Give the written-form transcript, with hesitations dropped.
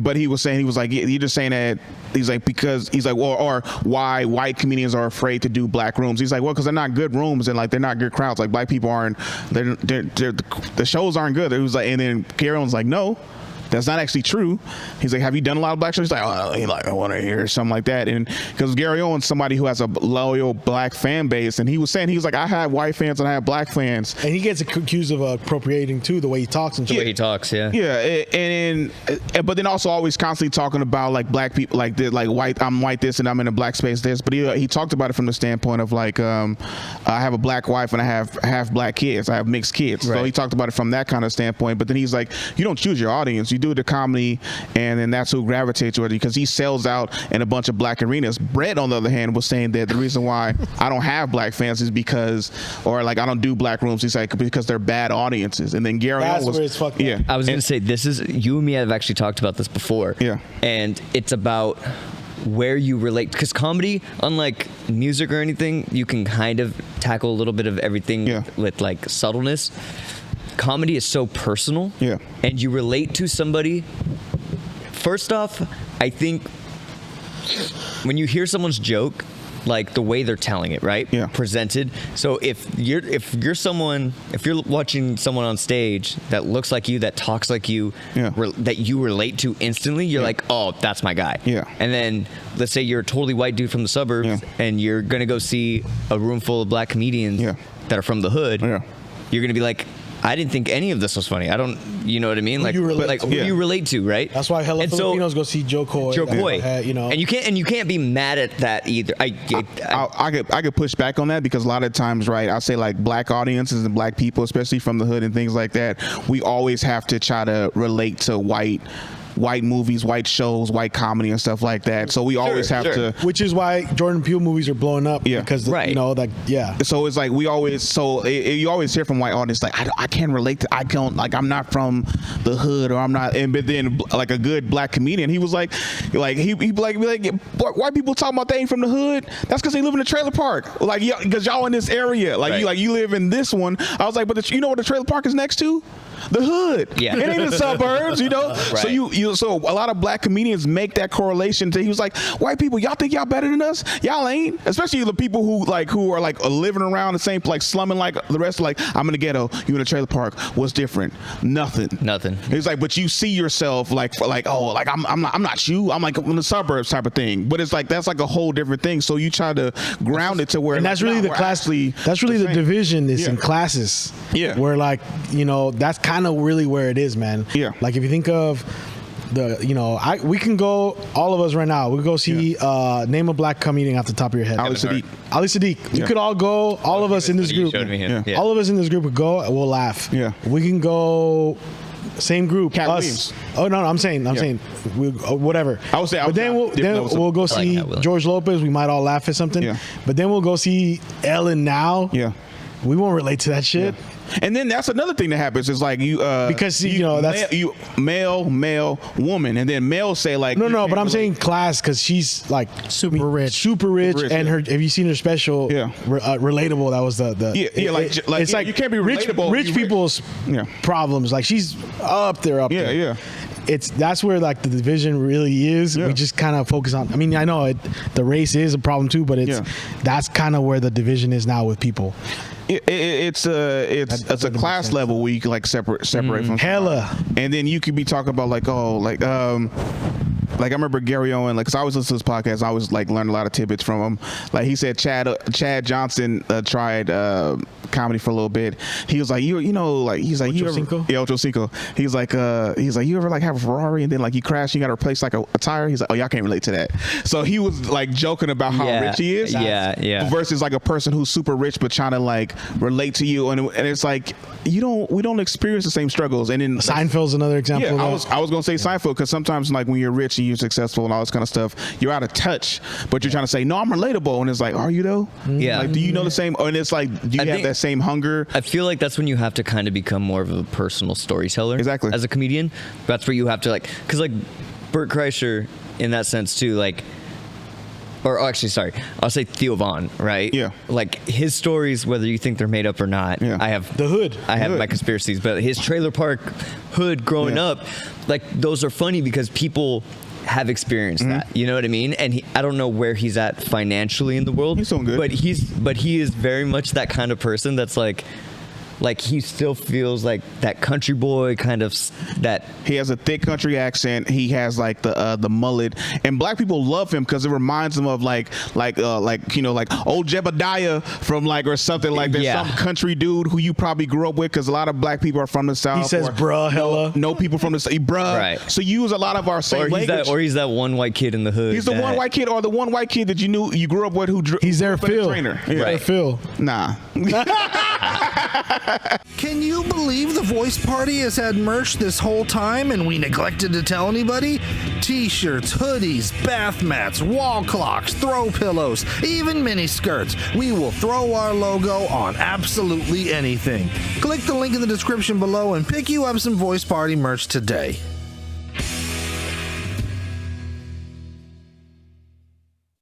but he was like, you're just saying that. He's like, because he's like, well, or why white comedians are afraid to do black rooms. He's like, well, because they're not good rooms and like they're not good crowds. Like black people aren't. The shows aren't good. It was like, and then Gary Owen's like, no. That's not actually true. He's like, have you done a lot of black shows? He's like, I want to hear something like that. And because Gary Owen's somebody who has a loyal black fan base, and he was like, I have white fans and I have black fans. And he gets accused of appropriating too, the way he talks and shit. The way he talks, yeah. Yeah, but then also always constantly talking about like black people, like white. I'm white this and I'm in a black space this. But he talked about it from the standpoint of like, I have a black wife and I have half black kids. I have mixed kids. Right. So he talked about it from that kind of standpoint. But then he's like, you don't choose your audience. You do the comedy, and then that's who gravitates toward it, because he sells out in a bunch of black arenas. Brett, on the other hand, was saying that the reason why I don't have black fans is because, or like I don't do black rooms, he's like, because they're bad audiences. And then Gary Owen was, where it's fucked yeah. up. I was going to say, this is, you and me have actually talked about this before. Yeah. And it's about where you relate, because comedy, unlike music or anything, you can kind of tackle a little bit of everything with like subtleness. Comedy is so personal, and you relate to somebody. First off, I think when you hear someone's joke, like the way they're telling it, right? Yeah. Presented. So if you're watching someone on stage that looks like you, that talks like you, that you relate to instantly, you're like, oh, that's my guy. Yeah. And then let's say you're a totally white dude from the suburbs, and you're gonna go see a room full of black comedians that are from the hood. Yeah. You're gonna be like, I didn't think any of this was funny. I don't, you know what I mean? Like, you relate who you relate to, right? That's why hella Filipinos go see Joe Coy. You know, and you can't be mad at that either. I could push back on that, because a lot of times, right, I'll say like black audiences and black people, especially from the hood and things like that, we always have to try to relate to white movies, white shows, white comedy and stuff like that. So we always have to, which is why Jordan Peele movies are blowing up. Yeah, because you know, like, So it's like you always hear from white audience like, I can't relate to, I don't, like, I'm not from the hood, or I'm not. And but then like a good black comedian, he was like he be like white people talking about they ain't from the hood. That's because they live in a trailer park. Like, because y'all in this area, like you live in this one. I was like, but you know what the trailer park is next to? The hood. Yeah. It ain't the suburbs, you know? Right. So a lot of black comedians make that correlation to, he was like, white people, y'all think y'all better than us? Y'all ain't. Especially the people who are living around the same, like slumming like the rest, like, I'm in the ghetto, you in a trailer park. What's different? Nothing. It's like, but you see yourself like I'm not you. I'm like in the suburbs type of thing. But it's like, that's like a whole different thing. So you try to ground it to where, and that's really the class. That's really the division is in classes. Yeah. Where, like, you know, that's kind of really where it is, man. Yeah. Like, if you think of we can go, all of us right now, we can go see name a black comedian off the top of your head. Ali Sadiq. We could all go, all of us in this group. All of us in this group would go and we'll laugh. Yeah. We can go, same group, Cat us. Williams. Oh no, I'm saying, whatever. I would say, but then we'll go see George Lopez. We might all laugh at something. Yeah. But then we'll go see Ellen now. Yeah. We won't relate to that shit. Yeah. And then that's another thing that happens is like because that's male, woman, and then male say like no, but I'm saying class, because she's like super rich, and her. Have you seen her special? Yeah, relatable. That was the it's like you can't be relatable. Rich people's problems. Like, she's up there. Yeah. That's where like the division really is. We just kind of focus on. I mean, I know the race is a problem too, but that's kind of where the division is now with people. It's a class level where you can like separate from hella, and then you could be talking about like I remember Gary Owen, like, cause I always listen to his podcast. I always like learn a lot of tidbits from him. Like, he said Chad Johnson tried comedy for a little bit. He was like, he's like, Ocho Cinco. He's like, you ever like have a Ferrari and then like you crash, you got to replace like a tire? He's like, oh, y'all can't relate to that. So he was like joking about how rich he is. Yeah. Versus like a person who's super rich but trying to like relate to you, and it's like we don't experience the same struggles. And then Seinfeld's another example. Yeah, I was gonna say Seinfeld, because sometimes like when you're rich and you're successful and all this kind of stuff, you're out of touch, but you're trying to say, no, I'm relatable, and it's like, are you though? Yeah. Like, do you know the same? And it's like, do you have that same hunger? I feel like that's when you have to kind of become more of a personal storyteller. Exactly. As a comedian, that's where you have to, like, because like Bert Kreischer in that sense too, like, or actually, sorry, I'll say Theo Von, right? Yeah. Like his stories, whether you think they're made up or not, Yeah. I have The hood. I have my conspiracies, but his trailer park hood growing up, like those are funny because people have experienced that. You know what I mean? And I don't know where he's at financially in the world. He's doing good. But he is very much that kind of person that's like he still feels like that country boy kind of that. He has a thick country accent. He has like the mullet, and black people love him because it reminds them of like you know, like old Jebediah from like or something like that. Yeah. Some country dude who you probably grew up with, because a lot of black people are from the South. He says or bruh hella. no people from the South, bruh. Right. So you use a lot of our same language. He's that one white kid in the hood. He's the one white kid, or the one white kid that you grew up with who He's their Phil. trainer. Yeah. Right. Phil. Nah. Can you believe the Voice Party has had merch this whole time and we neglected to tell anybody? T-shirts, hoodies, bath mats, wall clocks, throw pillows, even mini skirts. We will throw our logo on absolutely anything. Click the link in the description below and pick you up some Voice Party merch today.